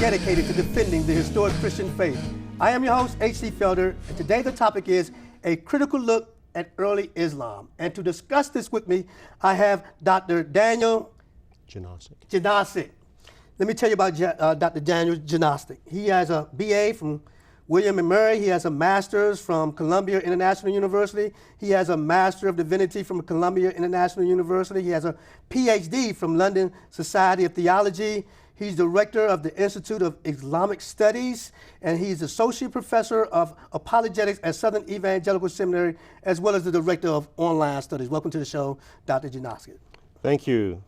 Dedicated to defending the historic Christian faith. I am your host, H.C. Felder, and today the topic is a critical look at early Islam. And to discuss this with me, I have Dr. Daniel Janosik. Let me tell you about Dr. Daniel Janosik. He has a BA from William & Mary. He has a master's from Columbia International University. He has a Master of Divinity from Columbia International University. He has a PhD from London Society of Theology. He's director of the Institute of Islamic Studies, and he's associate professor of apologetics at Southern Evangelical Seminary, as well as the director of online studies. Welcome to the show, Dr. Janosik. Thank you,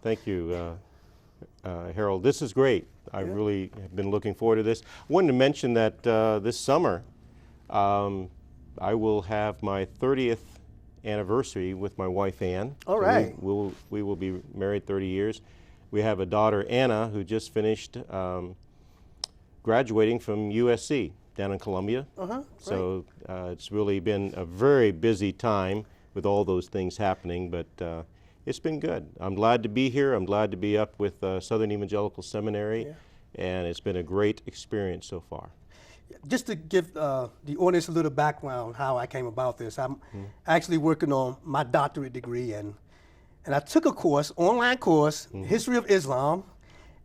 Harold. This is great. I really have been looking forward to this. I wanted to mention that this summer, I will have my 30th anniversary with my wife, Ann. All right. We will be married 30 years. We have a daughter, Anna, who just finished graduating from USC down in Columbia. So it's really been a very busy time with all those things happening, but it's been good. I'm glad to be here. I'm glad to be up with Southern Evangelical Seminary, and it's been a great experience so far. Just to give the audience a little background how I came about this, I'm actually working on my doctorate degree, and I took a course, online course, History of Islam,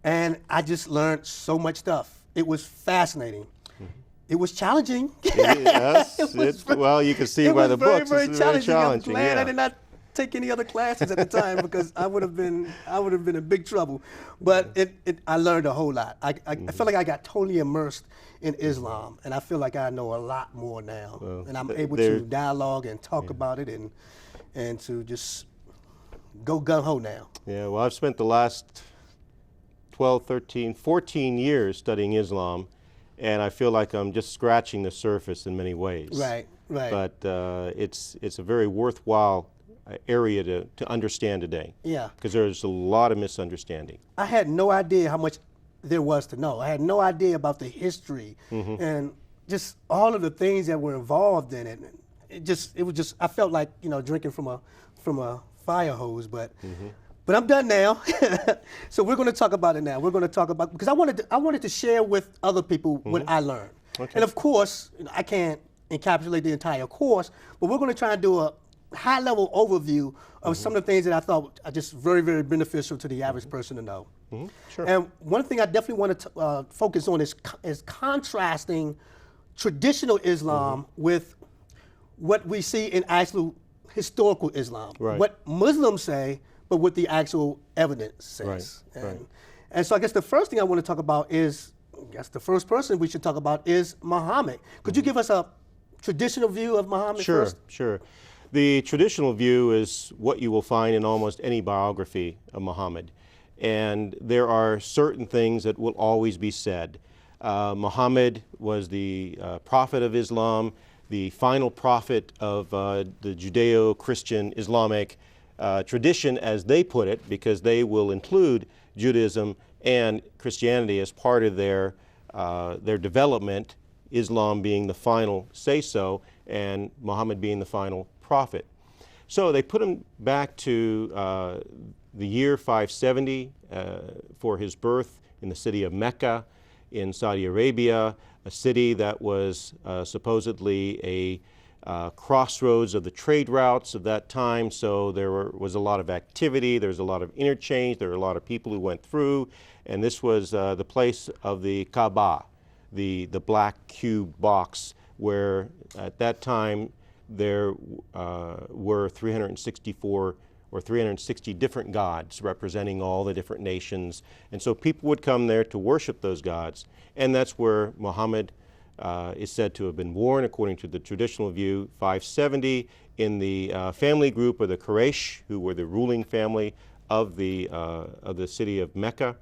and I just learned so much stuff. It was fascinating. It was challenging. Yes, well, you can see by the books. Very it's challenging. very I'm glad I did not take any other classes at the time because I would have been in big trouble. But I learned a whole lot. I felt like I got totally immersed in Islam, and I feel like I know a lot more now. Well, and I'm able to dialogue and talk about it and to just go gung-ho now. Yeah, well, I've spent the last 12, 13, 14 years studying Islam, and I feel like I'm just scratching the surface in many ways. Right. But it's a very worthwhile area to understand today. Yeah. Because there's a lot of misunderstanding. I had no idea how much there was to know. I had no idea about the history and just all of the things that were involved in it. It was just I felt like, drinking from a fire hose, but I'm done now. So we're going to talk about it now. We're going to talk about, because I wanted to share with other people what I learned. Okay. And of course, I can't encapsulate the entire course, but we're going to try and do a high-level overview of some of the things that I thought are just very, very beneficial to the average person to know. Sure. And one thing I definitely want to focus on is contrasting traditional Islam with what we see in actual historical Islam, right. What Muslims say, but what the actual evidence says. Right. And so I guess the first thing I want to talk about is, the first person we should talk about is Muhammad. Could you give us a traditional view of Muhammad first? Sure. The traditional view is what you will find in almost any biography of Muhammad. And there are certain things that will always be said. Muhammad was the prophet of Islam, the final prophet of the Judeo-Christian Islamic tradition, as they put it, because they will include Judaism and Christianity as part of their development, Islam being the final say-so, and Muhammad being the final prophet. So they put him back to the year 570 for his birth in the city of Mecca in Saudi Arabia, a city that was supposedly a crossroads of the trade routes of that time. So there was a lot of activity, there was a lot of interchange, there were a lot of people who went through, and this was the place of the Kaaba, the black cube box, where at that time there were 364 or 360 different gods representing all the different nations. And so people would come there to worship those gods. And that's where Muhammad is said to have been born, according to the traditional view, 570, in the family group of the Quraysh, who were the ruling family of the city of Mecca.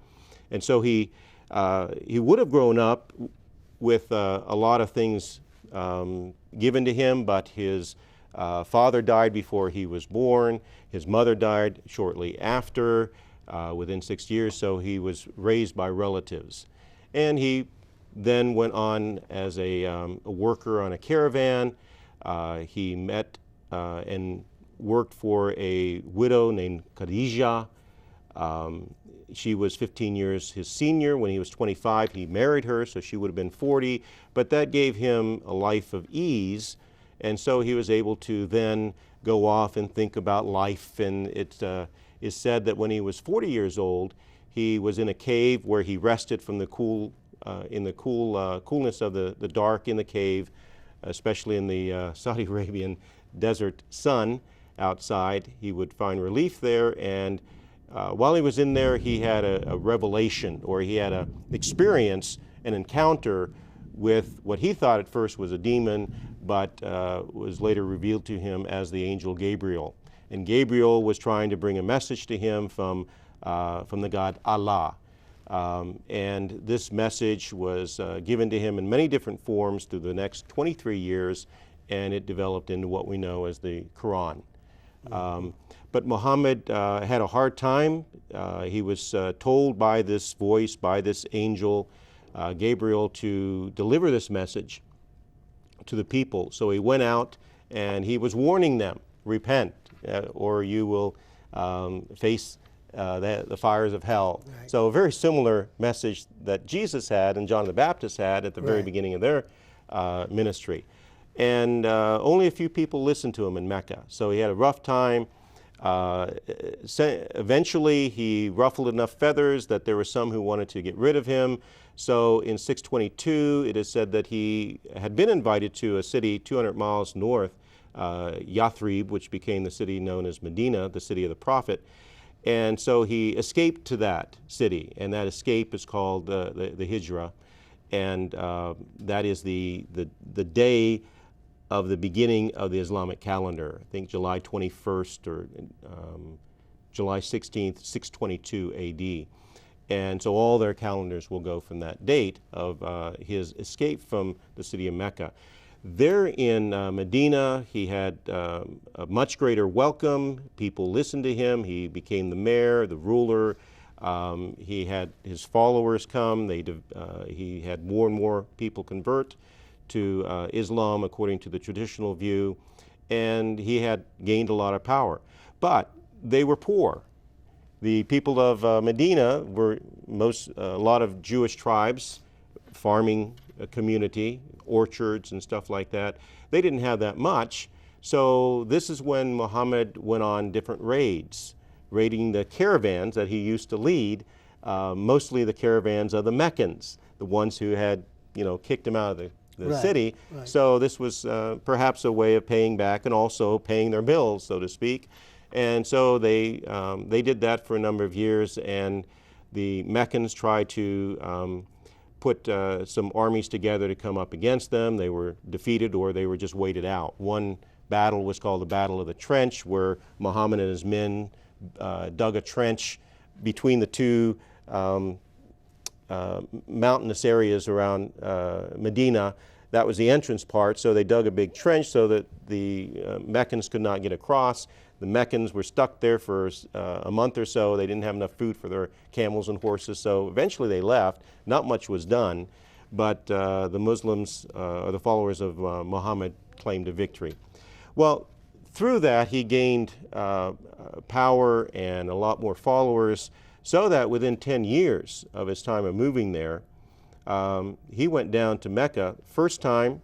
And so he would have grown up with a lot of things given to him, but his father died before he was born. His mother died shortly after, within 6 years, so he was raised by relatives. And he then went on as a worker on a caravan. He met and worked for a widow named Khadijah. She was 15 years his senior. When he was 25, he married her, so she would have been 40. But that gave him a life of ease, and so he was able to then go off and think about life. And it is said that when he was 40 years old, he was in a cave where he rested from the coolness of the dark in the cave, especially in the Saudi Arabian desert sun outside. He would find relief there, and while he was in there, he had a revelation, or he had an experience, an encounter with what he thought at first was a demon, but was later revealed to him as the angel Gabriel. And Gabriel was trying to bring a message to him from the God Allah. And this message was given to him in many different forms through the next 23 years, and it developed into what we know as the Qur'an. But Muhammad had a hard time. He was told by this voice, by this angel, Gabriel, to deliver this message to the people. So he went out and he was warning them, repent, or you will face the fires of hell. Right. So a very similar message that Jesus had and John the Baptist had at the very beginning of their ministry. And only a few people listened to him in Mecca. So he had a rough time. Eventually he ruffled enough feathers that there were some who wanted to get rid of him. So in 622 it is said that he had been invited to a city 200 miles north, Yathrib, which became the city known as Medina, the city of the prophet. And so he escaped to that city, and that escape is called the Hijrah. And that is the day of the beginning of the Islamic calendar. I think July 21st or July 16th, 622 AD. And so all their calendars will go from that date of his escape from the city of Mecca. There in Medina, he had a much greater welcome. People listened to him. He became the mayor, the ruler. He had his followers come. He had more and more people convert to Islam according to the traditional view, and he had gained a lot of power. But they were poor. The people of Medina were a lot of Jewish tribes, farming community, orchards and stuff like that. They didn't have that much, so this is when Muhammad went on different raids, raiding the caravans that he used to lead, mostly the caravans of the Meccans, the ones who had, kicked him out of the city. Right. So this was perhaps a way of paying back and also paying their bills, so to speak. And so they did that for a number of years, and the Meccans tried to put some armies together to come up against them. They were defeated, or they were just waited out. One battle was called the Battle of the Trench, where Muhammad and his men dug a trench between the two mountainous areas around Medina. That was the entrance part, so they dug a big trench so that the Meccans could not get across. The Meccans were stuck there for a month or so. They didn't have enough food for their camels and horses, so eventually they left. Not much was done, but the Muslims, or the followers of Muhammad, claimed a victory. Well, through that he gained power and a lot more followers, so that within 10 years of his time of moving there, he went down to Mecca. First time,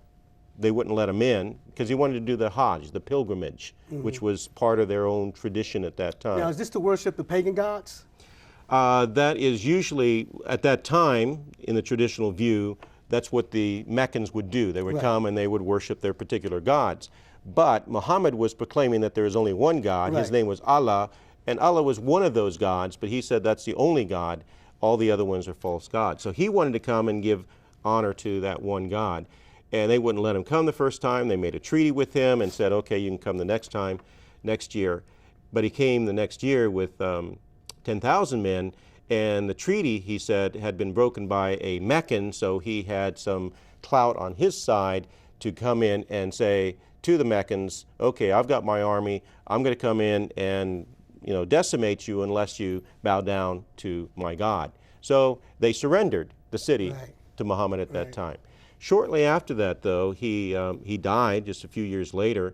they wouldn't let him in because he wanted to do the Hajj, the pilgrimage, which was part of their own tradition at that time. Now, is this to worship the pagan gods? That is usually, at that time, in the traditional view, that's what the Meccans would do. They would come and they would worship their particular gods. But Muhammad was proclaiming that there is only one God. His name was Allah, and Allah was one of those gods, but he said that's the only God. All the other ones are false gods. So he wanted to come and give honor to that one God. And they wouldn't let him come the first time. They made a treaty with him and said, okay, you can come the next time, next year. But he came the next year with 10,000 men, and the treaty, he said, had been broken by a Meccan, so he had some clout on his side to come in and say to the Meccans, okay, I've got my army, I'm going to come in and decimate you unless you bow down to my God. So they surrendered the city to Muhammad at that time. Shortly after that, though, he died just a few years later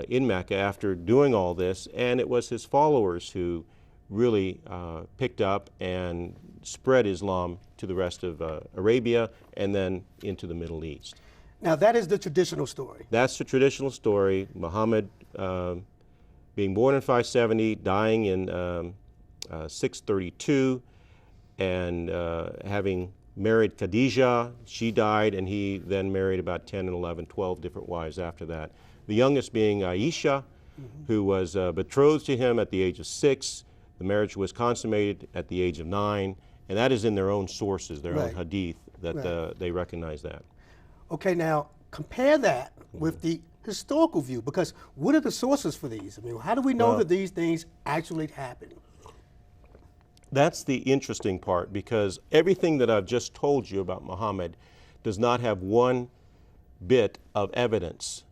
in Mecca after doing all this, and it was his followers who really picked up and spread Islam to the rest of Arabia and then into the Middle East. Now that is the traditional story. That's the traditional story. Muhammad being born in 570, dying in 632, and having married Khadijah. She died, and he then married about 10 and 11, 12 different wives after that. The youngest being Aisha, who was betrothed to him at the age of 6. The marriage was consummated at the age of 9, and that is in their own sources, their own hadith, that they recognize that. Okay, now compare that with the historical view, because what are the sources for these? I mean, how do we know that these things actually happen? That's the interesting part, because everything that I've just told you about Muhammad does not have one bit of evidence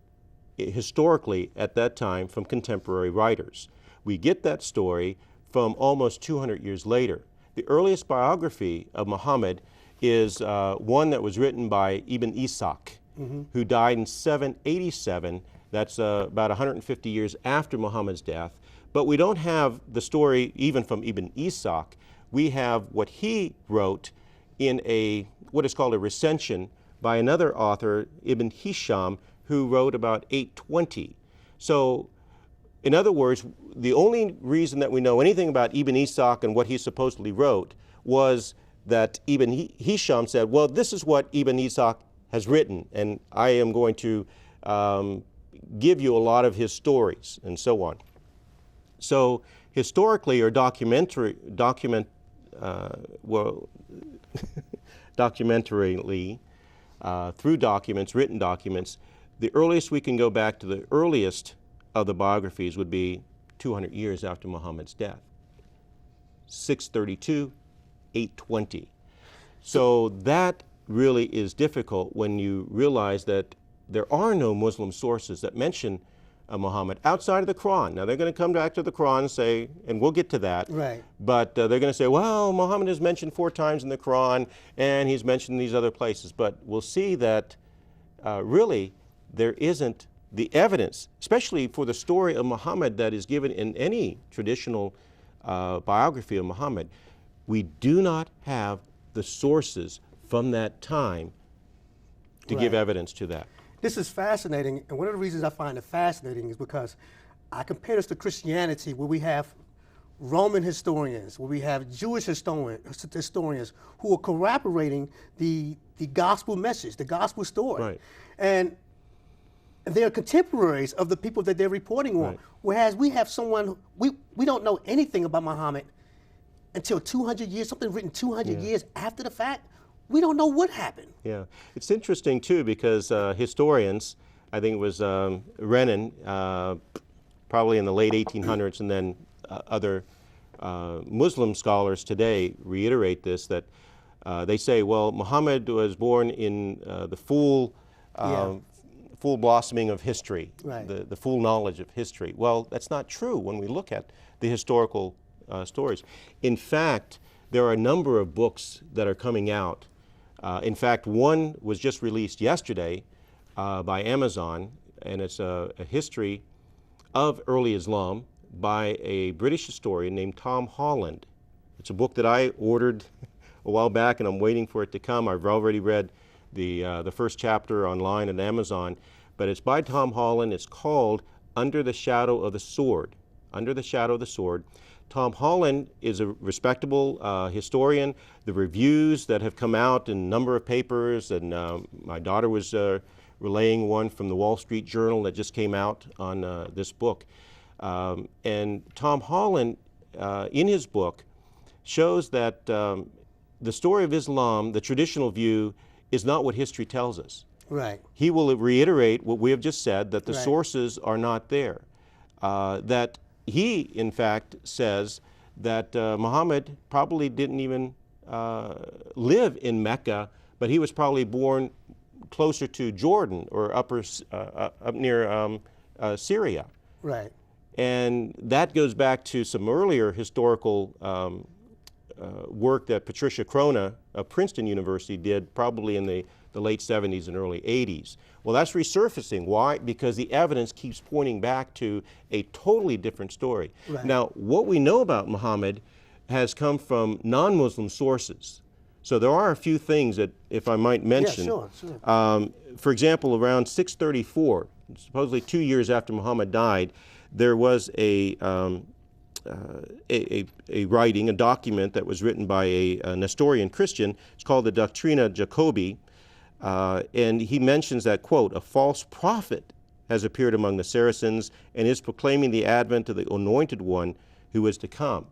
historically at that time from contemporary writers. We get that story from almost 200 years later. The earliest biography of Muhammad is one that was written by Ibn Ishaq, who died in 787. That's about 150 years after Muhammad's death. But we don't have the story even from Ibn Ishaq. We have what he wrote in what is called a recension by another author, Ibn Hisham, who wrote about 820. So, in other words, the only reason that we know anything about Ibn Ishaq and what he supposedly wrote was that Ibn Hisham said, well, this is what Ibn Ishaq has written, and I am going to give you a lot of his stories, and so on. So historically or documentarily, through documents, written documents, the earliest we can go back to the earliest of the biographies would be 200 years after Muhammad's death, 632, 820. So that really is difficult when you realize that there are no Muslim sources that mention Muhammad outside of the Qur'an. Now they're going to come back to the Qur'an and say, and we'll get to that, but they're going to say, well, Muhammad is mentioned 4 times in the Qur'an and he's mentioned in these other places. But we'll see that really there isn't the evidence, especially for the story of Muhammad that is given in any traditional biography of Muhammad. We do not have the sources from that time to give evidence to that. This is fascinating, and one of the reasons I find it fascinating is because I compare this to Christianity, where we have Roman historians, where we have Jewish historians who are corroborating the gospel message, the gospel story. And they're contemporaries of the people that they're reporting on. Whereas we have someone, we don't know anything about Muhammad until 200 years, something written 200 years after the fact. We don't know what happened. Yeah, it's interesting too, because historians, I think it was Renan, probably in the late 1800s, and then other Muslim scholars today reiterate this, that they say, well, Muhammad was born in the full blossoming of history, the full knowledge of history. Well, that's not true when we look at the historical stories. In fact, there are a number of books that are coming out. In fact, one was just released yesterday by Amazon, and it's a history of early Islam by a British historian named Tom Holland. It's a book that I ordered a while back, and I'm waiting for it to come. I've already read the first chapter online on Amazon, but it's by Tom Holland. It's called Under the Shadow of the Sword. Under the Shadow of the Sword. Tom Holland is a respectable historian. The reviews that have come out in a number of papers, and my daughter was relaying one from the Wall Street Journal that just came out on this book. And Tom Holland, in his book, shows that the story of Islam, the traditional view, is not what history tells us. He will reiterate what we have just said, that the sources are not there. That he, in fact, says that Muhammad probably didn't even live in Mecca, but he was probably born closer to Jordan or up near Syria. Right. And that goes back to some earlier historical work that Patricia Crona of Princeton University did probably in the late 70s and early 80s. Well, that's resurfacing. Why? Because the evidence keeps pointing back to a totally different story. Right. Now, what we know about Muhammad has come from non-Muslim sources. So there are a few things that, if I might mention. Yeah, sure. For example, around 634, supposedly 2 years after Muhammad died, there was a writing, a document that was written by a Nestorian Christian. It's called the Doctrina Jacobi, and he mentions that, quote, a false prophet has appeared among the Saracens and is proclaiming the advent of the anointed one who is to come.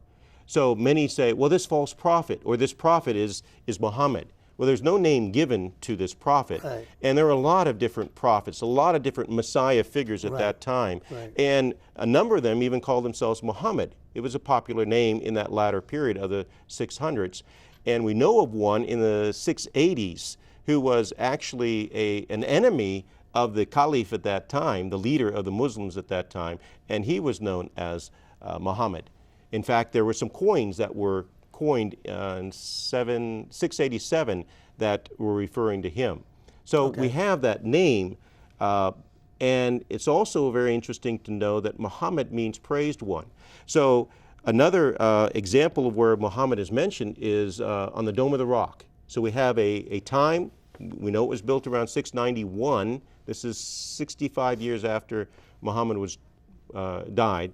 So many say, well, this false prophet or this prophet is Muhammad. Well, there's no name given to this prophet. Right. And there are a lot of different prophets, a lot of different Messiah figures at Right. that time. Right. And a number of them even called themselves Muhammad. It was a popular name in that latter period of the 600s. And we know of one in the 680s who was actually an enemy of the Caliph at that time, the leader of the Muslims at that time, and he was known as Muhammad. In fact, there were some coins that were coined in 687 that were referring to him. So we have that name, and it's also very interesting to know that Muhammad means praised one. So another example of where Muhammad is mentioned is on the Dome of the Rock. So we have a time, we know it was built around 691. This is 65 years after Muhammad was died.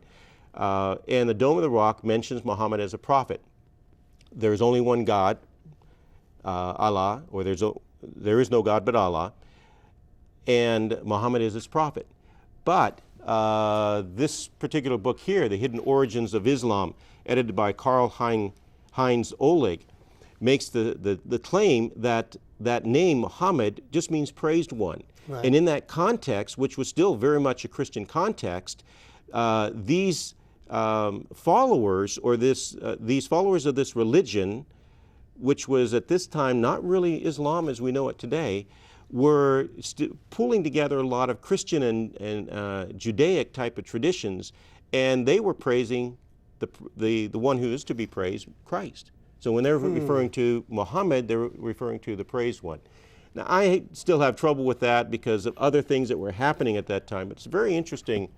And the Dome of the Rock mentions Muhammad as a prophet. There is only one God, Allah, or there is no God but Allah, and Muhammad is his prophet. But this particular book here, The Hidden Origins of Islam, edited by Karl-Heinz Ohlig, makes the claim that that name, Muhammad, just means praised one. Right. And in that context, which was still very much a Christian context, these followers, or these followers of this religion, which was at this time not really Islam as we know it today, were pulling together a lot of Christian and Judaic type of traditions, and they were praising the one who is to be praised, Christ. So when they're referring to Muhammad, they're referring to the praised one. Now, I still have trouble with that because of other things that were happening at that time. It's a very interesting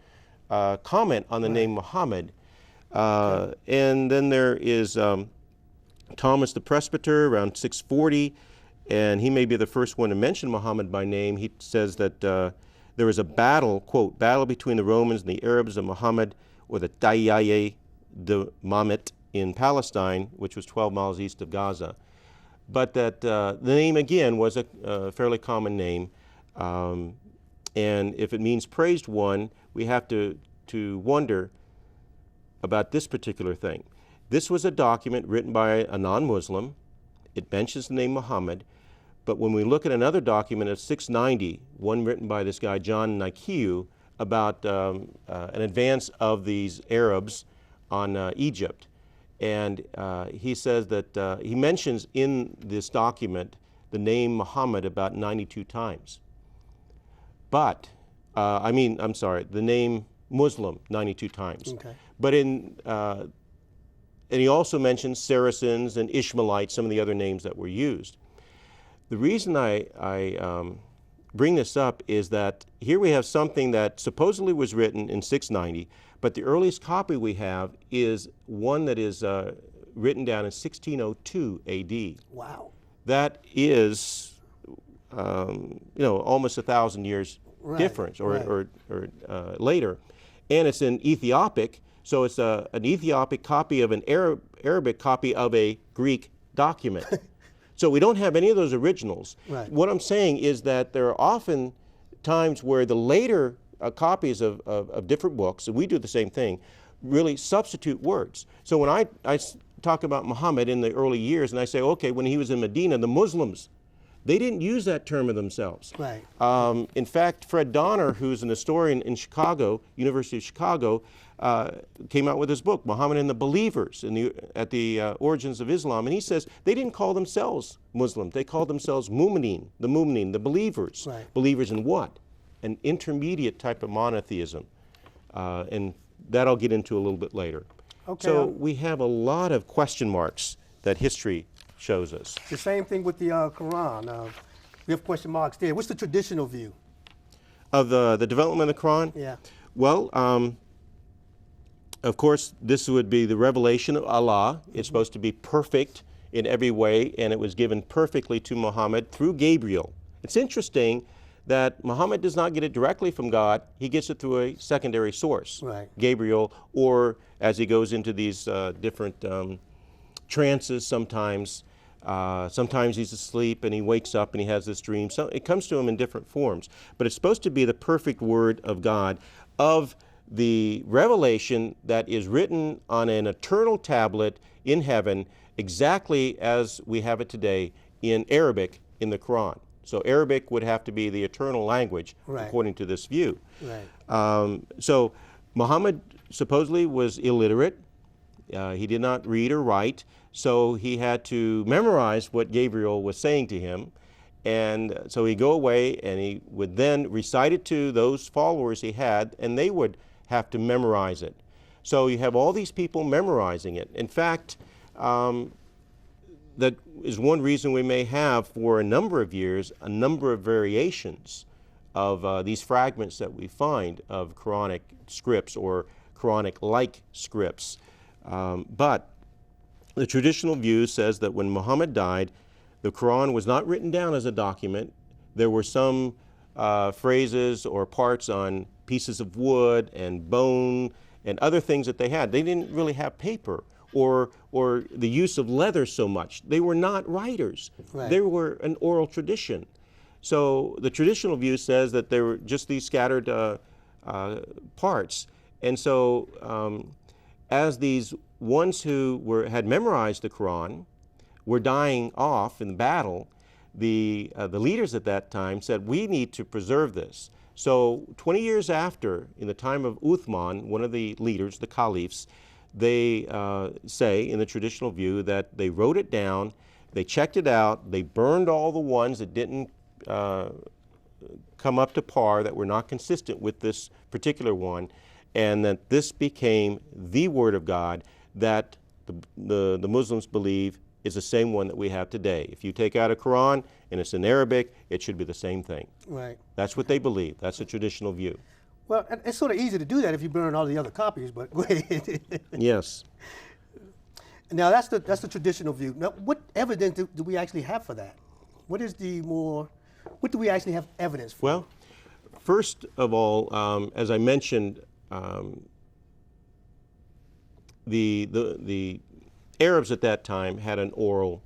comment on the name Muhammad. And then there is Thomas the Presbyter around 640, and he may be the first one to mention Muhammad by name. He says that there was a battle, quote, battle between the Romans and the Arabs of Muhammad, or the Tayyaye de Mamet in Palestine, which was 12 miles east of Gaza. But that the name, again, was a fairly common name. And if it means praised one, we have to wonder about this particular thing. This was a document written by a non-Muslim. It mentions the name Muhammad. But when we look at another document of 690, one written by this guy, John Nikiu, about an advance of these Arabs on Egypt. And he says that he mentions in this document the name Muhammad about 92 times. But, the name Muslim 92 times. Okay. But and he also mentions Saracens and Ishmaelites, some of the other names that were used. The reason I bring this up is that here we have something that supposedly was written in 690, but the earliest copy we have is one that is written down in 1602 A.D. Wow. That is, almost 1,000 years difference, or later, and it's in Ethiopic, so it's an Ethiopic copy of an Arabic copy of a Greek document. So we don't have any of those originals. Right. What I'm saying is that there are often times where the later copies of different books, and we do the same thing, really substitute words. So when I talk about Muhammad in the early years, and I say, okay, when he was in Medina, the Muslims They didn't use that term of themselves. Right. In fact, Fred Donner, who's an historian in Chicago, University of Chicago, came out with his book, Muhammad and the Believers, at the Origins of Islam, and he says they didn't call themselves Muslims. They called themselves Mu'mineen, the believers. Right. Believers in what? An intermediate type of monotheism. And that I'll get into a little bit later. Okay. So we have a lot of question marks that history shows us. The same thing with the Quran. We have question marks there. What's the traditional view? Of the development of the Quran? Yeah. Well, of course, this would be the revelation of Allah. It's supposed to be perfect in every way, and it was given perfectly to Muhammad through Gabriel. It's interesting that Muhammad does not get it directly from God. He gets it through a secondary source, Right. Gabriel, or as he goes into these different trances sometimes. Sometimes he's asleep and he wakes up and he has this dream. So it comes to him in different forms. But it's supposed to be the perfect word of God, of the revelation that is written on an eternal tablet in heaven, exactly as we have it today in Arabic in the Quran. So Arabic would have to be the eternal language, Right. according to this view. Right. So Muhammad supposedly was illiterate. He did not read or write, so he had to memorize what Gabriel was saying to him. And so he'd go away and he would then recite it to those followers he had, and they would have to memorize it. So you have all these people memorizing it. In fact, that is one reason we may have, for a number of years, a number of variations of these fragments that we find of Quranic scripts or Quranic-like scripts. But the traditional view says that when Muhammad died, the Quran was not written down as a document. There were some phrases or parts on pieces of wood and bone and other things that they had. They didn't really have paper or the use of leather so much. They were not writers. Right. They were an oral tradition. So the traditional view says that there were just these scattered parts. And so as these ones who had memorized the Quran were dying off in battle, the leaders at that time said, we need to preserve this. So 20 years after, in the time of Uthman, one of the leaders, the caliphs, they say in the traditional view that they wrote it down, they checked it out, they burned all the ones that didn't come up to par, that were not consistent with this particular one, and that this became the Word of God that the Muslims believe is the same one that we have today. If you take out a Quran and it's in Arabic, it should be the same thing. Right. That's what they believe. That's the traditional view. Well, it's sort of easy to do that if you burn all the other copies, but go ahead. Yes. Now, that's the traditional view. Now, what evidence do we actually have for that? What do we actually have evidence for? Well, first of all, as I mentioned, the Arabs at that time had an oral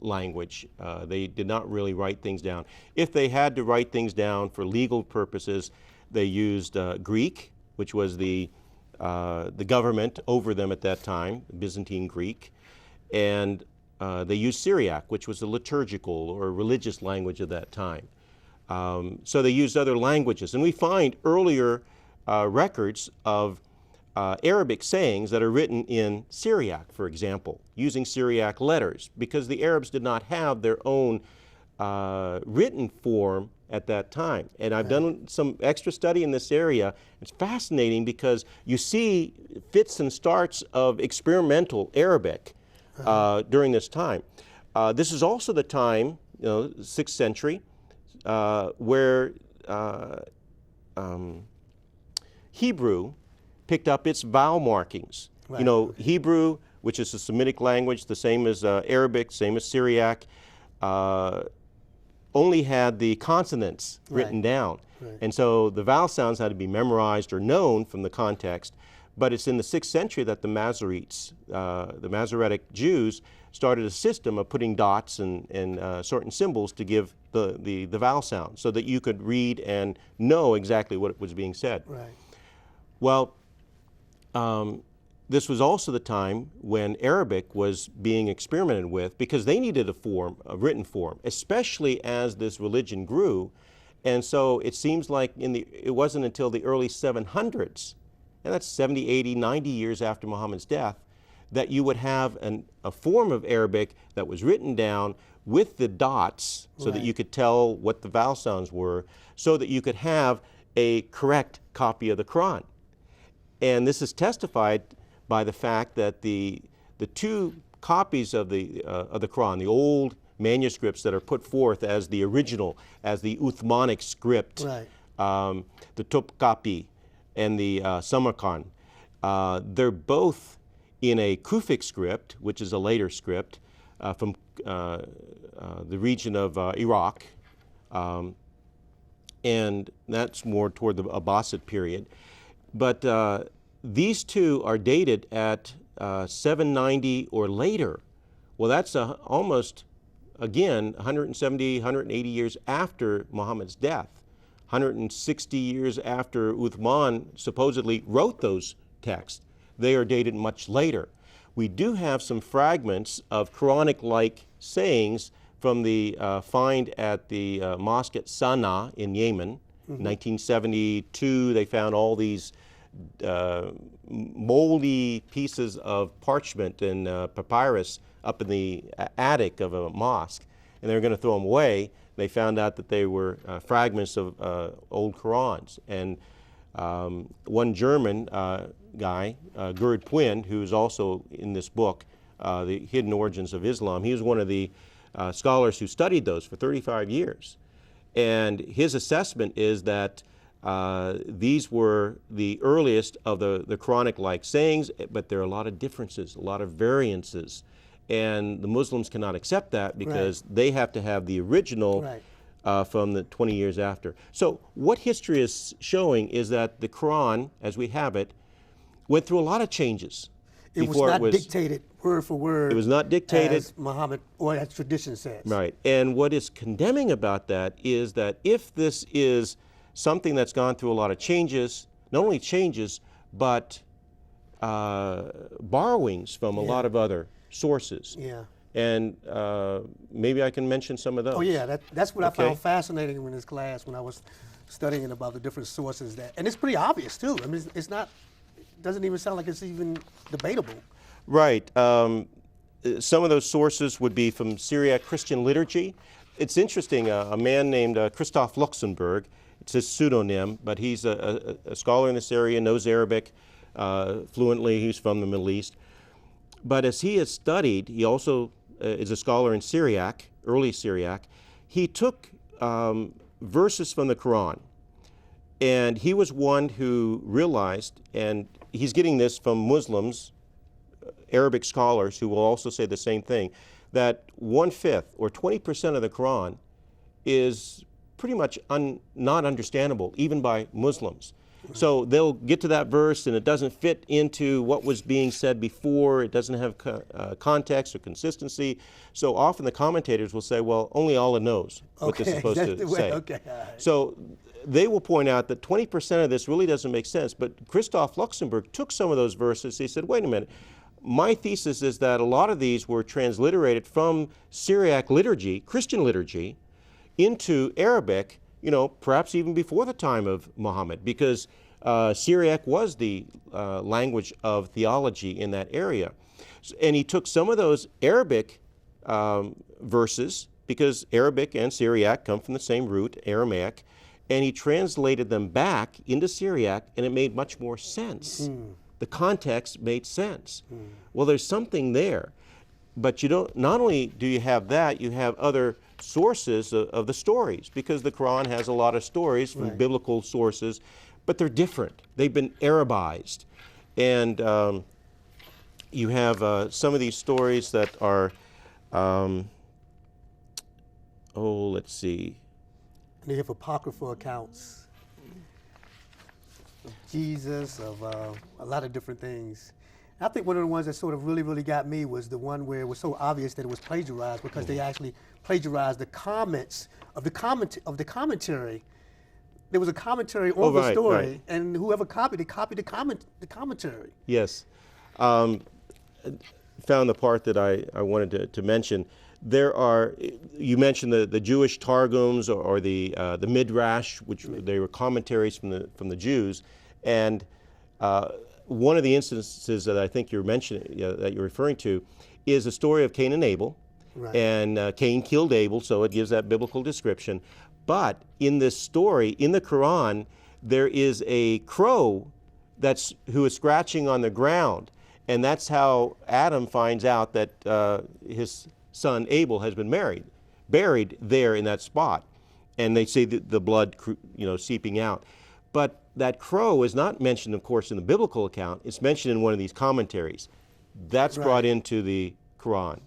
language. They did not really write things down. If they had to write things down for legal purposes, they used Greek, which was the government over them at that time, Byzantine Greek, and they used Syriac, which was the liturgical or religious language of that time. So they used other languages, and we find earlier records of Arabic sayings that are written in Syriac, for example, using Syriac letters, because the Arabs did not have their own written form at that time. And I've done some extra study in this area. It's fascinating because you see fits and starts of experimental Arabic during this time. This is also the time, 6th century, where Hebrew picked up its vowel markings. Right. Hebrew, which is a Semitic language, the same as Arabic, same as Syriac, only had the consonants written down. Right. And so the vowel sounds had to be memorized or known from the context. But it's in the 6th century that the Masoretes, the Masoretic Jews, started a system of putting dots and certain symbols to give the vowel sound so that you could read and know exactly what was being said. Right. Well, this was also the time when Arabic was being experimented with because they needed a form, a written form, especially as this religion grew. And so it seems like it wasn't until the early 700s, and that's 70, 80, 90 years after Muhammad's death, that you would have a form of Arabic that was written down with the dots so that you could tell what the vowel sounds were, so that you could have a correct copy of the Qur'an. And this is testified by the fact that the two copies of the Qur'an, the old manuscripts that are put forth as the original, as the Uthmanic script, the Topkapi and the Samarkand, they're both in a Kufic script, which is a later script from the region of Iraq, and that's more toward the Abbasid period. But these two are dated at 790 or later. Well, that's almost, again, 170, 180 years after Muhammad's death, 160 years after Uthman supposedly wrote those texts. They are dated much later. We do have some fragments of Quranic-like sayings from the find at the mosque at Sana'a in Yemen. 1972, they found all these moldy pieces of parchment and papyrus up in the attic of a mosque, and they were going to throw them away. They found out that they were fragments of old Qur'ans. And one German guy, Gerd Puyn, who is also in this book, The Hidden Origins of Islam, he was one of the scholars who studied those for 35 years. And his assessment is that these were the earliest of the Quranic-like sayings, but there are a lot of differences, a lot of variances. And the Muslims cannot accept that because they have to have the original from the 20 years after. So what history is showing is that the Quran, as we have it, went through a lot of changes. It was not dictated word for word. It was not dictated. As Muhammad or as tradition says. Right. And what is condemning about that is that if this is something that's gone through a lot of changes, not only changes, but borrowings from a lot of other sources. And maybe I can mention some of those. Oh yeah, that's what I found fascinating in this class when I was studying about the different sources and it's pretty obvious too. I mean, it's not, it doesn't even sound like it's even debatable. Right. Some of those sources would be from Syriac Christian liturgy. It's interesting, a man named Christoph Luxemburg, it's his pseudonym, but he's a scholar in this area, knows Arabic fluently, he's from the Middle East. But as he has studied, he also is a scholar in Syriac, early Syriac. He took verses from the Quran, and he was one who realized, and he's getting this from Muslims, Arabic scholars who will also say the same thing, that 1/5 or 20% of the Quran is pretty much not understandable, even by Muslims. So they'll get to that verse and it doesn't fit into what was being said before, it doesn't have context or consistency. So often the commentators will say, well, only Allah knows what this is supposed to say. So they will point out that 20% of this really doesn't make sense, but Christoph Luxemburg took some of those verses, he said, wait a minute, my thesis is that a lot of these were transliterated from Syriac liturgy, Christian liturgy, into Arabic, you know, perhaps even before the time of Muhammad, because Syriac was the language of theology in that area. And he took some of those Arabic verses, because Arabic and Syriac come from the same root, Aramaic, and he translated them back into Syriac, and it made much more sense. The context made sense. Well, there's something there. But you don't, not only do you have that, you have other sources of the stories, because the Quran has a lot of stories from biblical sources, but they're different. They've been Arabized. And you have some of these stories that are, let's see. And they have apocryphal accounts of Jesus, of a lot of different things. I think one of the ones that sort of really got me was the one where it was so obvious that it was plagiarized, because they actually plagiarized the comments of the commentary. There was a commentary on the story, and whoever copied it, copied the commentary. Yes. Found the part that I wanted to mention. There are, you mentioned the Jewish Targums or the Midrash, which they were commentaries from the Jews, and one of the instances that I think you're mentioning, that you're referring to, is the story of Cain and Abel. Right. And Cain killed Abel, so it gives that biblical description. But in this story, in the Qur'an, there is a crow who is scratching on the ground, and that's how Adam finds out that his son Abel has been buried there in that spot, and they see the blood, seeping out. But that crow is not mentioned, of course, in the biblical account. It's mentioned in one of these commentaries. That's brought into the Qur'an.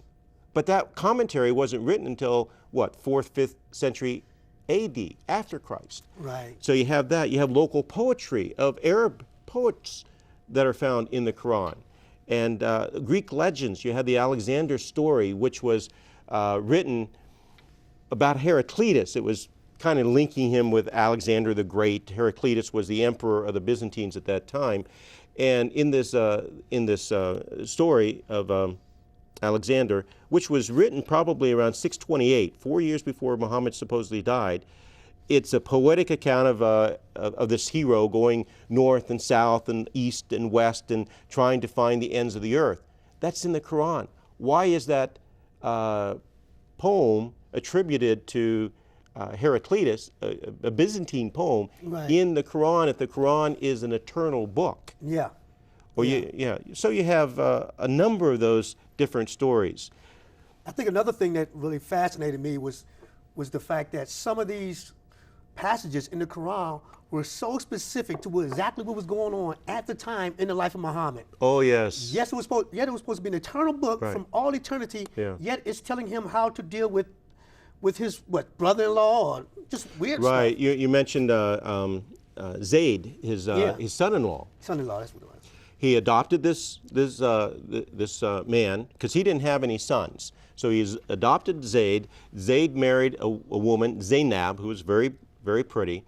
But that commentary wasn't written until, 4th, 5th century AD, after Christ. Right. So you have that. You have local poetry of Arab poets that are found in the Qur'an. And Greek legends. You had the Alexander story, which was written about Heraclitus. It was kind of linking him with Alexander the Great. Heraclitus was the emperor of the Byzantines at that time. And in this story of Alexander, which was written probably around 628, 4 years before Muhammad supposedly died, it's a poetic account of this hero going north and south and east and west and trying to find the ends of the earth. That's in the Qur'an. Why is that poem attributed to Heraclitus, a Byzantine poem, in the Qur'an, if the Qur'an is an eternal book? Yeah. Or So you have a number of those different stories. I think another thing that really fascinated me was the fact that some of these passages in the Quran were so specific to exactly what was going on at the time in the life of Muhammad. Oh yes. Yes, it was supposed to be an eternal book from all eternity. Yeah. Yet it's telling him how to deal with his brother-in-law or just weird stuff. Right. You mentioned Zayd, his son-in-law. Son-in-law, that's what it was. He adopted this man because he didn't have any sons. So he's adopted Zayd. Zayd married a woman, Zainab, who was very, very pretty,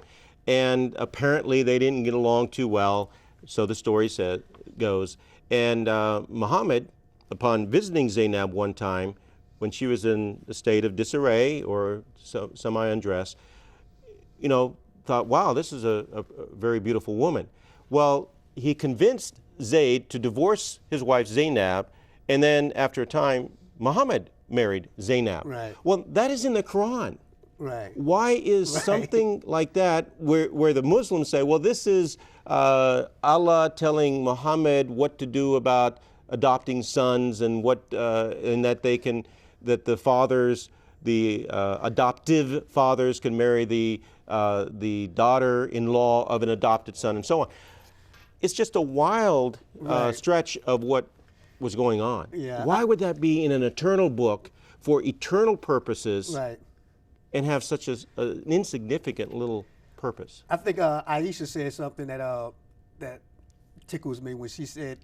and apparently they didn't get along too well. So the story goes. And Muhammad, upon visiting Zainab one time, when she was in a state of disarray or semi-undress, thought, wow, this is a very beautiful woman. Well, he convinced Zayd to divorce his wife Zainab, and then after a time, Muhammad married Zainab. Right. Well, that is in the Quran. Right. Why is something like that where the Muslims say, well, this is Allah telling Muhammad what to do about adopting sons and and that the fathers, the adoptive fathers can marry the daughter-in-law of an adopted son and so on. It's just a wild stretch of what was going on. Yeah. Why would that be in an eternal book for eternal purposes and have such an insignificant little purpose? I think Aisha said something that tickles me when she said,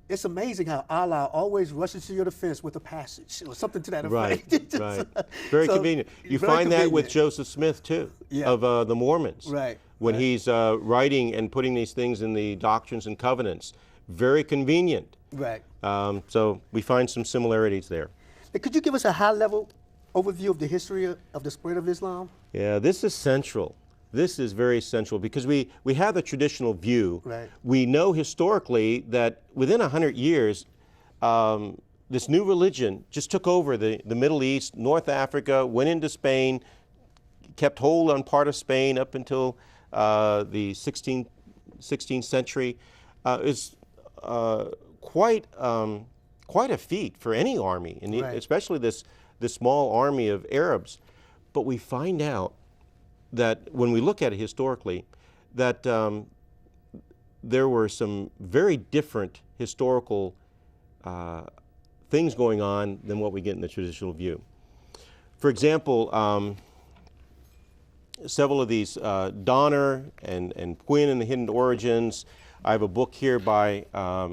it's amazing how Allah always rushes to your defense with a passage or something to that effect. Right. Very convenient. You find that with Joseph Smith too, of the Mormons. Right. When he's writing and putting these things in the Doctrines and Covenants. Very convenient. Right. So we find some similarities there. Could you give us a high-level overview of the history of the spread of Islam? Yeah, this is central. This is very central because we have the traditional view. Right. We know historically that within 100 years, this new religion just took over the Middle East, North Africa, went into Spain, kept hold on part of Spain up until the 16th century. It's quite a feat for any army, and especially this small army of Arabs. But we find out that when we look at it historically, that there were some very different historical things going on than what we get in the traditional view. For example, several of these, Donner and Quinn and the Hidden Origins. I have a book here by a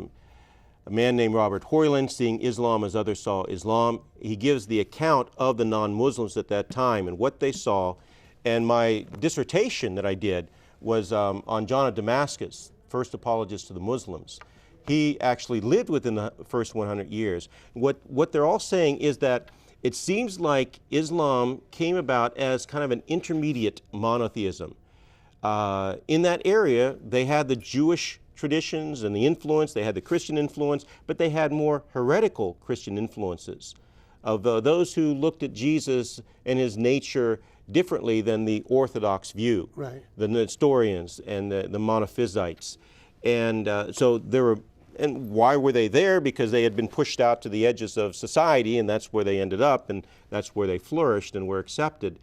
man named Robert Hoyland, Seeing Islam as Others Saw Islam. He gives the account of the non-Muslims at that time and what they saw. And my dissertation that I did was on John of Damascus, first apologist to the Muslims. he actually lived within the first 100 years. What they're all saying is that it seems like Islam came about as kind of an intermediate monotheism. In that area, they had the Jewish traditions and the influence, they had the Christian influence, but they had more heretical Christian influences of those who looked at Jesus and his nature differently than the Orthodox view, right. the Nestorians and the Monophysites. And so there were, and why were they there? Because they had been pushed out to the edges of society, and that's where they ended up, and that's where they flourished and were accepted.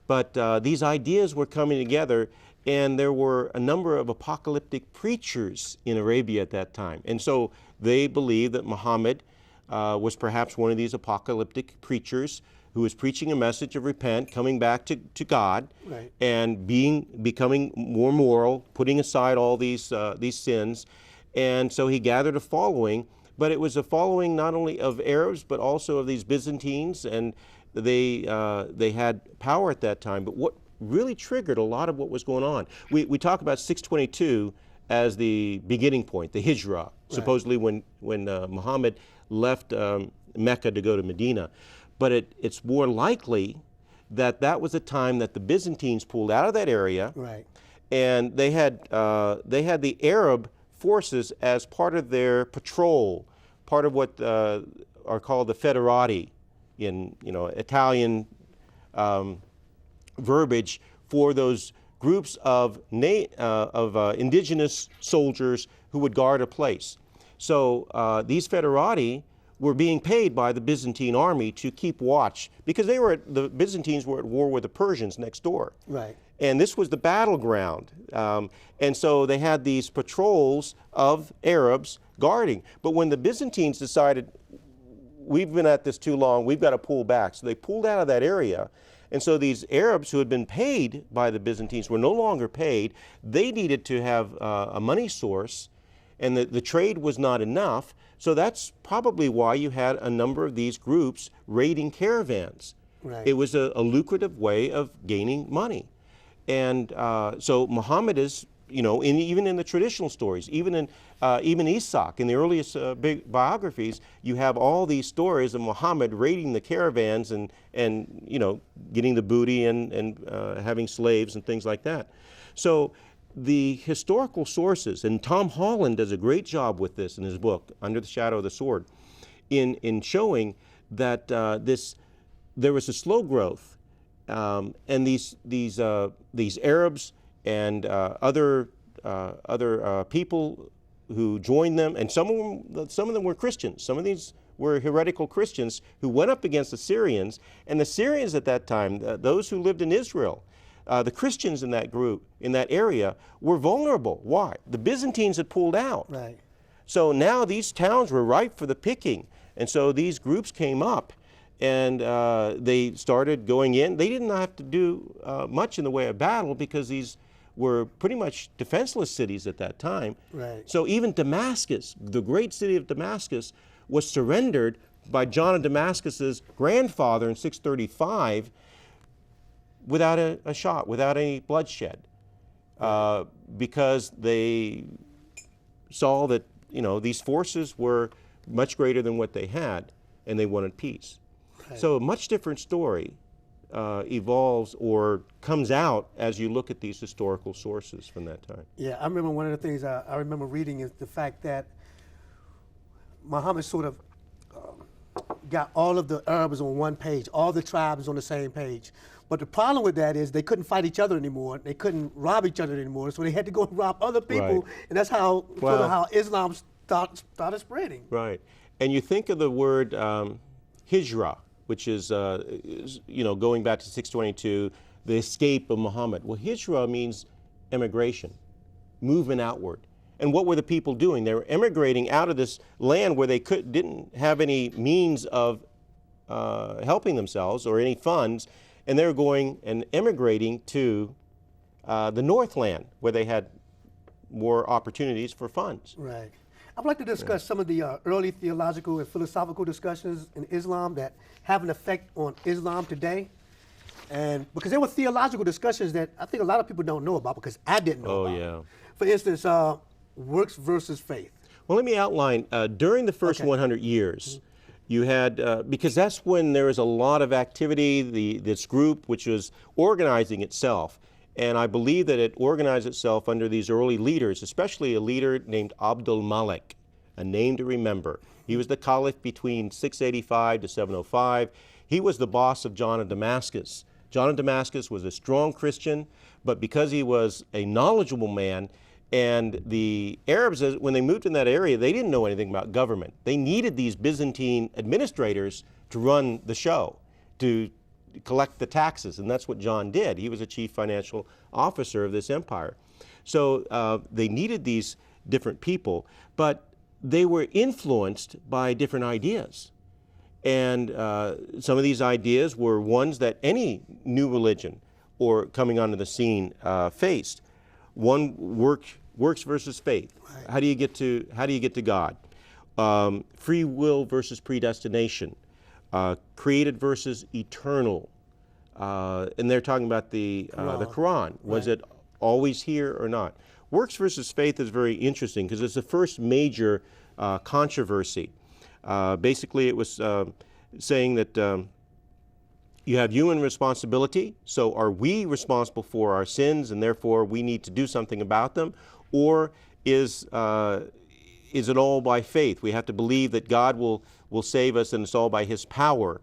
But these ideas were coming together, and there were a number of apocalyptic preachers in Arabia at that time. And so they believed that Muhammad was perhaps one of these apocalyptic preachers who was preaching a message of repent, coming back to God, right. and becoming more moral, putting aside all these sins. And so he gathered a following, but it was a following not only of Arabs, but also of these Byzantines, and they had power at that time. But what really triggered a lot of what was going on, we talk about 622 as the beginning point, the Hijrah, right. Supposedly when Muhammad left Mecca to go to Medina. But it's more likely that that was a time that the Byzantines pulled out of that area, right. And they had the Arab forces as part of their patrol, part of what are called the Federati in Italian verbiage for those groups of indigenous soldiers who would guard a place. So these Federati were being paid by the Byzantine army to keep watch, because the Byzantines were at war with the Persians next door. Right. And this was the battleground. And so they had these patrols of Arabs guarding. But when the Byzantines decided, we've been at this too long, we've got to pull back. So they pulled out of that area. And so these Arabs who had been paid by the Byzantines were no longer paid. They needed to have a money source, and the trade was not enough. So that's probably why you had a number of these groups raiding caravans. Right. It was a lucrative way of gaining money. And so Muhammad is, even in the traditional stories, even in Ishaq, in the earliest big biographies, you have all these stories of Muhammad raiding the caravans and getting the booty and having slaves and things like that. So the historical sources, and Tom Holland does a great job with this in his book, Under the Shadow of the Sword, in showing that there was a slow growth, and these Arabs and other people who joined them, and some of them were Christians. Some of these were heretical Christians who went up against the Syrians, and the Syrians at that time, those who lived in Israel, the Christians in that group, in that area, were vulnerable. Why? The Byzantines had pulled out. Right. So now these towns were ripe for the picking. And so these groups came up, and they started going in. They didn't have to do much in the way of battle, because these were pretty much defenseless cities at that time. Right. So even Damascus, the great city of Damascus, was surrendered by John of Damascus's grandfather in 635 without a shot, without any bloodshed, because they saw that these forces were much greater than what they had, and they wanted peace. Right. So a much different story evolves or comes out as you look at these historical sources from that time. Yeah, I remember one of the things I remember reading is the fact that Muhammad sort of got all of the Arabs on one page, all the tribes on the same page. But the problem with that is they couldn't fight each other anymore. They couldn't rob each other anymore. So they had to go and rob other people. Right. And that's how sort of how Islam started spreading. Right. And you think of the word hijrah, which is, going back to 622, the escape of Muhammad. Well, hijrah means emigration, movement outward. And what were the people doing? They were emigrating out of this land where they didn't have any means of helping themselves or any funds, and they were going and emigrating to the Northland, where they had more opportunities for funds. Right. I'd like to discuss some of the early theological and philosophical discussions in Islam that have an effect on Islam today. And because there were theological discussions that I think a lot of people don't know about, because I didn't know about. Yeah. For instance, works versus faith. Well, let me outline. During the first Okay. 100 years, you had, because that's when there was a lot of activity, this group which was organizing itself. And I believe that it organized itself under these early leaders, especially a leader named Abdul Malik, a name to remember. He was the caliph between 685 to 705. He was the boss of John of Damascus. John of Damascus was a strong Christian, but because he was a knowledgeable man, and the Arabs, when they moved in that area, they didn't know anything about government. They needed these Byzantine administrators to run the show, to collect the taxes, and that's what John did. He was a chief financial officer of this empire. So they needed these different people, but they were influenced by different ideas. And some of these ideas were ones that any new religion or coming onto the scene faced. One, works versus faith. Right. How do you get to God? Free will versus predestination. Created versus eternal. And they're talking about the Qur'an. Was it always here or not? Works versus faith is very interesting because it's the first major controversy. Basically, it was saying that you have human responsibility, so are we responsible for our sins and therefore we need to do something about them? Or is it all by faith? We have to believe that God will save us and it's all by His power.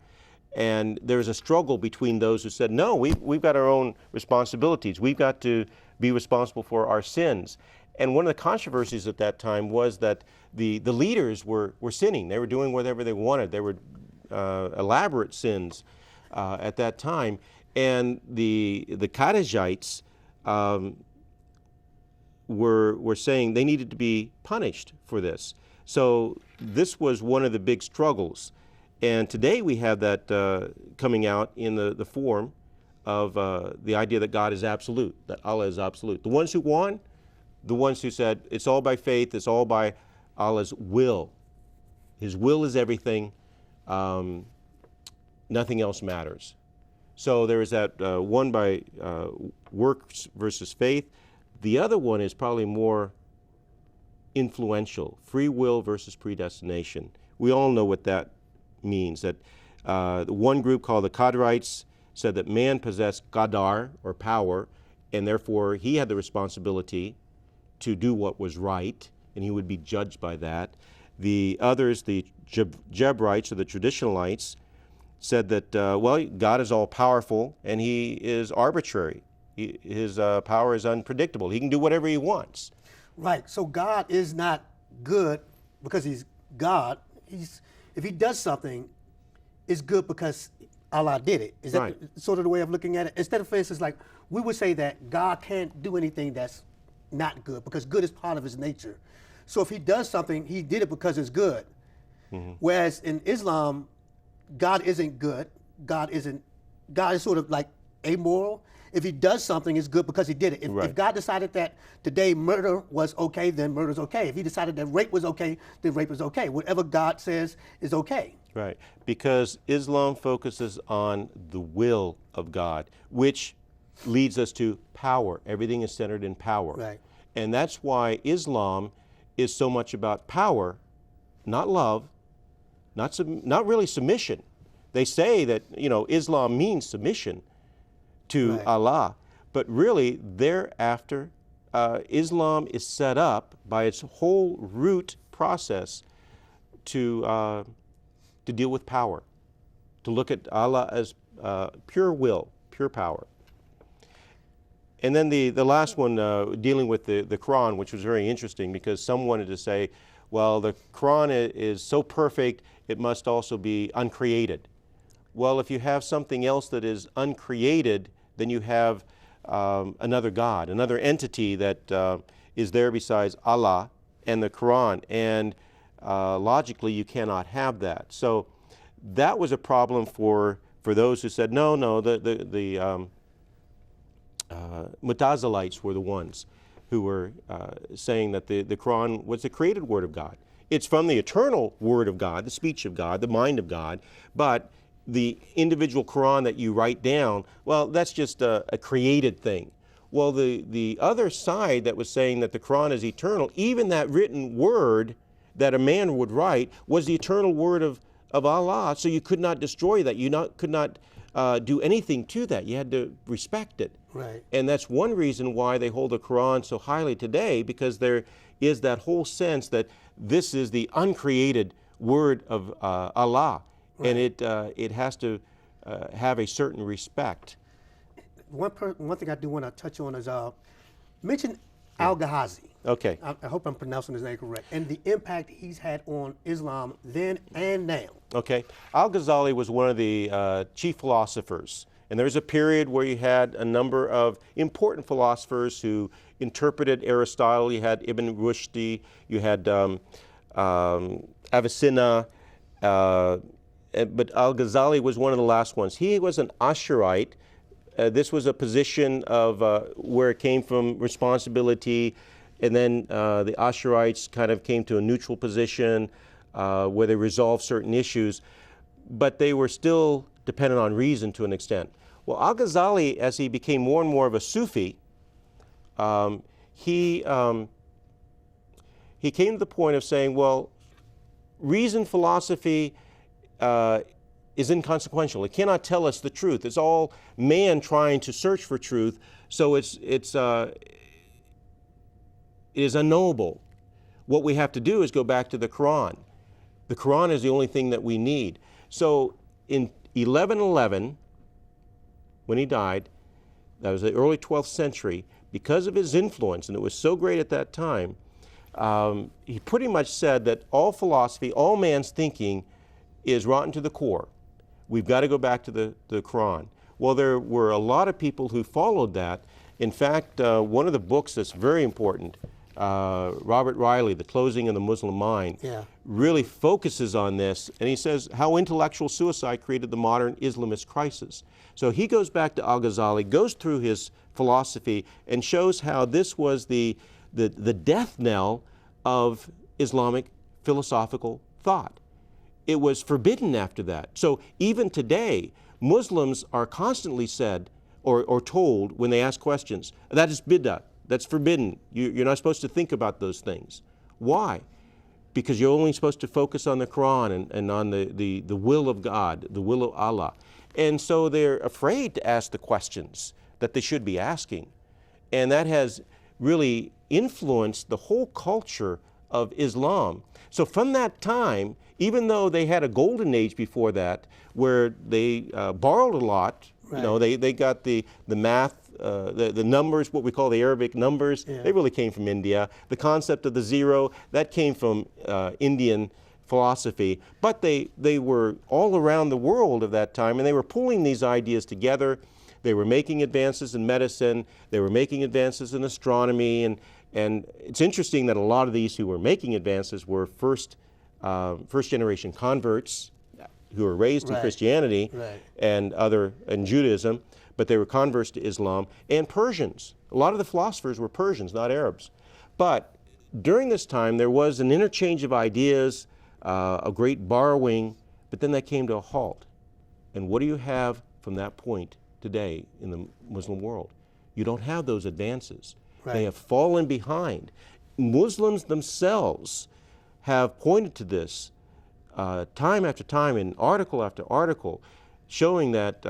And there's a struggle between those who said, no, we've got our own responsibilities. We've got to be responsible for our sins. And one of the controversies at that time was that the leaders were sinning. They were doing whatever they wanted. They were elaborate sins at that time. And the Kharijites were saying they needed to be punished for this. So this was one of the big struggles. And today we have that coming out in the form of the idea that God is absolute, that Allah is absolute. The ones who won, the ones who said it's all by faith, it's all by Allah's will. His will is everything. Nothing else matters. So there is that one by works versus faith. The other one is probably more influential, free will versus predestination. We all know what that means, that the one group called the Qadarites said that man possessed qadar, or power, and therefore he had the responsibility to do what was right, and he would be judged by that. The others, the Jabrites, or the traditionalites, said that, well, God is all-powerful, and He is arbitrary. His power is unpredictable. He can do whatever He wants. Right. So God is not good because He's God. If He does something, it's good because Allah did it. Is that sort of the way of looking at it? Instead of, for instance, like we would say that God can't do anything that's not good because good is part of His nature. So if He does something, He did it because it's good. Mm-hmm. Whereas in Islam, God isn't good. God is sort of like amoral. If He does something, it's good because He did it. If God decided that today murder was okay, then murder's okay. If He decided that rape was okay, then rape is okay. Whatever God says is okay. Right, because Islam focuses on the will of God, which leads us to power. Everything is centered in power. Right. And that's why Islam is so much about power, not love, not really submission. They say that, Islam means submission to Allah, but really thereafter, Islam is set up by its whole root process to deal with power, to look at Allah as pure will, pure power. And then the last one, dealing with the Qur'an, which was very interesting because some wanted to say, well, the Qur'an is so perfect, it must also be uncreated. Well, if you have something else that is uncreated, then you have another God, another entity that is there besides Allah and the Qur'an. And logically, you cannot have that. So that was a problem for those who said, no, the Mutazilites were the ones who were saying that the Qur'an was the created Word of God. It's from the eternal Word of God, the speech of God, the mind of God, but the individual Qur'an that you write down, well, that's just a created thing. Well, the other side that was saying that the Qur'an is eternal, even that written word that a man would write was the eternal word of Allah, so you could not destroy that. You could not do anything to that. You had to respect it. Right. And that's one reason why they hold the Qur'an so highly today, because there is that whole sense that this is the uncreated word of Allah, right. And it has to have a certain respect. One thing I do want to touch on is mention Al-Ghazi. Okay. I hope I'm pronouncing his name correct. And the impact he's had on Islam then and now. Okay. Al-Ghazali was one of the chief philosophers. And there was a period where you had a number of important philosophers who interpreted Aristotle. You had Ibn Rushd, you had Avicenna, but Al-Ghazali was one of the last ones. He was an Asharite. This was a position of where it came from responsibility, and then the Asharites kind of came to a neutral position where they resolved certain issues, but they were still dependent on reason to an extent. Well, Al-Ghazali, as he became more and more of a Sufi, he came to the point of saying, well, reason philosophy is inconsequential. It cannot tell us the truth. It's all man trying to search for truth, so it is unknowable. What we have to do is go back to the Qur'an. The Qur'an is the only thing that we need. So in 1111, when he died, that was the early 12th century, because of his influence, and it was so great at that time, he pretty much said that all philosophy, all man's thinking is rotten to the core. We've got to go back to the Qur'an. Well, there were a lot of people who followed that. In fact, one of the books that's very important, Robert Riley, The Closing of the Muslim Mind, really focuses on this, and he says how intellectual suicide created the modern Islamist crisis. So he goes back to Al-Ghazali, goes through his philosophy, and shows how this was the death knell of Islamic philosophical thought. It was forbidden after that. So even today, Muslims are constantly said or told when they ask questions, that is bid'ah, that's forbidden. You're not supposed to think about those things. Why? Because you're only supposed to focus on the Qur'an and on the will of God, the will of Allah. And so they're afraid to ask the questions that they should be asking. And that has really influenced the whole culture of Islam. So from that time, even though they had a golden age before that, where they borrowed a lot, right. You know, they got the math, the numbers, what we call the Arabic numbers, they really came from India. The concept of the zero, that came from Indian philosophy. But they were all around the world of that time, and they were pulling these ideas together. They were making advances in medicine. They were making advances in astronomy. And it's interesting that a lot of these who were making advances were first generation converts who were raised in Christianity and Judaism, but they were converts to Islam, and Persians. A lot of the philosophers were Persians, not Arabs. But during this time, there was an interchange of ideas, a great borrowing, but then that came to a halt. And what do you have from that point today in the Muslim world? You don't have those advances. They have fallen behind. Muslims themselves have pointed to this time after time in article after article, showing that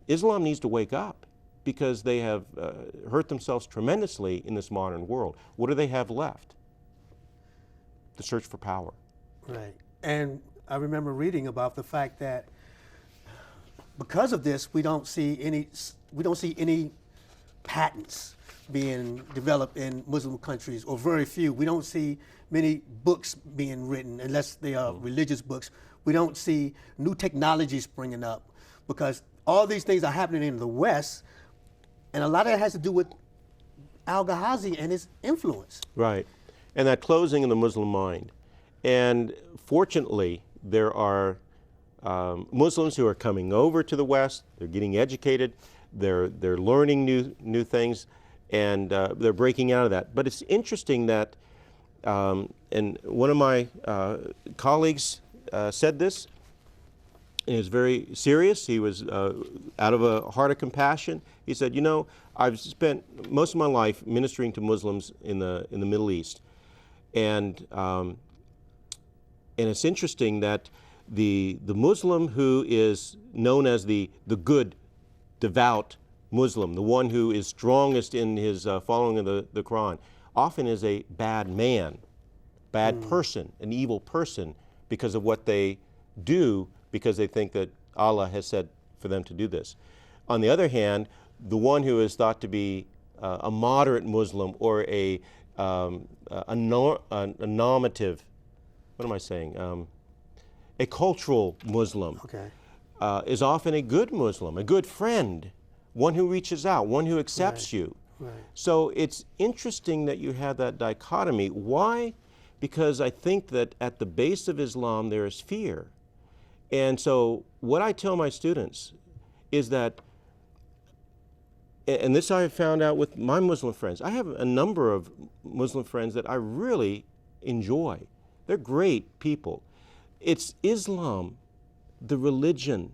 Islam needs to wake up because they have hurt themselves tremendously in this modern world. What do they have left? The search for power. Right. And I remember reading about the fact that because of this, we don't see any patents being developed in Muslim countries, or very few. We don't see many books being written unless they are religious books. We don't see new technologies springing up because all these things are happening in the West, and a lot of it has to do with Al-Ghazi and his influence. Right. And that closing of the Muslim mind. And fortunately, there are Muslims who are coming over to the West. They're getting educated. They're learning new things, and they're breaking out of that. But it's interesting that, and one of my colleagues said this, and he was very serious. He was out of a heart of compassion. He said, you know, I've spent most of my life ministering to Muslims in the Middle East, and And it's interesting that the Muslim who is known as the good, devout Muslim, the one who is strongest in his following of the Qur'an, often is a bad man, bad person, an evil person, because of what they do, because they think that Allah has said for them to do this. On the other hand, the one who is thought to be a moderate Muslim or a normative, what am I saying? A cultural Muslim, Okay. is often a good Muslim, a good friend, one who reaches out, one who accepts you. Right. So it's interesting that you have that dichotomy. Why? Because I think that at the base of Islam there is fear. And so what I tell my students is that, and this I have found out with my Muslim friends, I have a number of Muslim friends that I really enjoy. They're great people. It's Islam, the religion,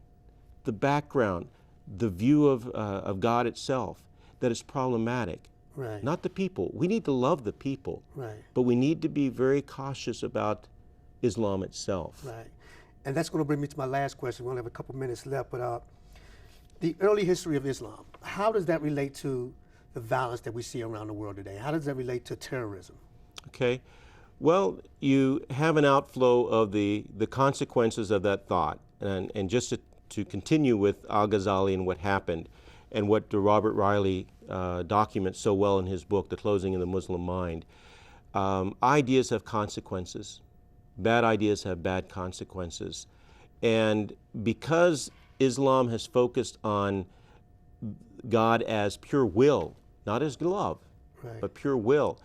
the background, the view of God itself that is problematic. Right. Not the people. We need to love the people. Right. But we need to be very cautious about Islam itself. Right. And that's going to bring me to my last question. We only have a couple minutes left, but the early history of Islam, how does that relate to the violence that we see around the world today? How does that relate to terrorism? Okay. Well, you have an outflow of the consequences of that thought. And just to continue with Al-Ghazali and what happened, and what Robert Riley documents so well in his book, The Closing of the Muslim Mind, ideas have consequences. Bad ideas have bad consequences. And because Islam has focused on God as pure will, not as love, Right. but pure will,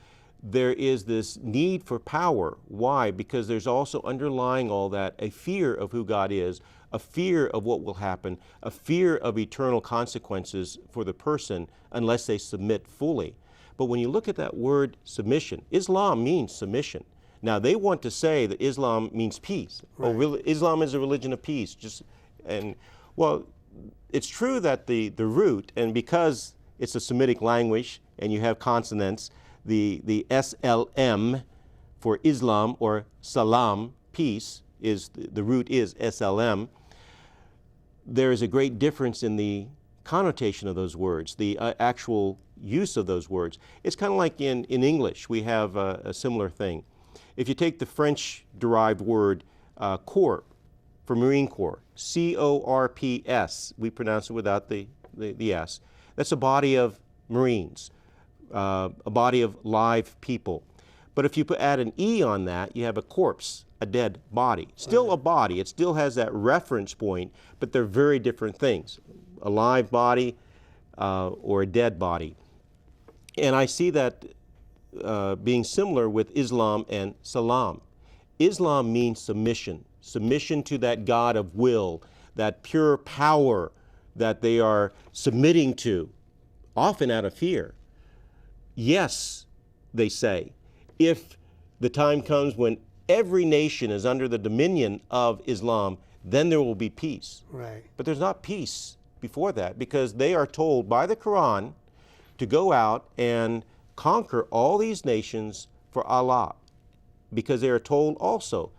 there is this need for power. Why? Because there's also underlying all that a fear of who God is, a fear of what will happen, a fear of eternal consequences for the person unless they submit fully. But when you look at that word submission, Islam means submission. Now they want to say that Islam means peace. Right. Oh, Islam is a religion of peace. Well, it's true that the root, and because it's a Semitic language and you have consonants, the SLM for Islam or Salam, peace, is the root is SLM. There is a great difference in the connotation of those words, the actual use of those words. It's kind of like in English, we have a similar thing. If you take the French-derived word corps for Marine Corps, C-O-R-P-S, we pronounce it without the S. That's a body of Marines, a body of live people. But if you add an E on that, you have a corpse, a dead body. Still a body, it still has that reference point, but they're very different things. A live body or a dead body. And I see that being similar with Islam and Salam. Islam means submission, submission to that God of will, that pure power that they are submitting to, often out of fear. Yes, they say, if the time comes when every nation is under the dominion of Islam, then there will be peace. Right. But there's not peace before that, because they are told by the Qur'an to go out and conquer all these nations for Allah, because they are told also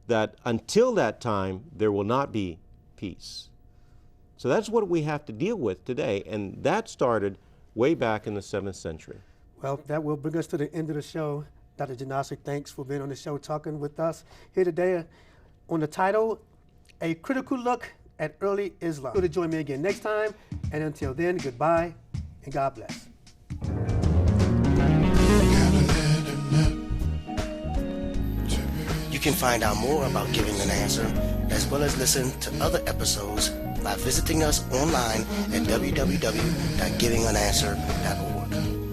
that until that time there will not be peace. So that's what we have to deal with today, and that started way back in the 7th century. Well, that will bring us to the end of the show. Dr. Janosik, thanks for being on the show talking with us here today on the title, A Critical Look at Early Islam. So to join me again next time, and until then, goodbye and God bless. You can find out more about Giving an Answer, as well as listen to other episodes by visiting us online at www.givingandanswer.org.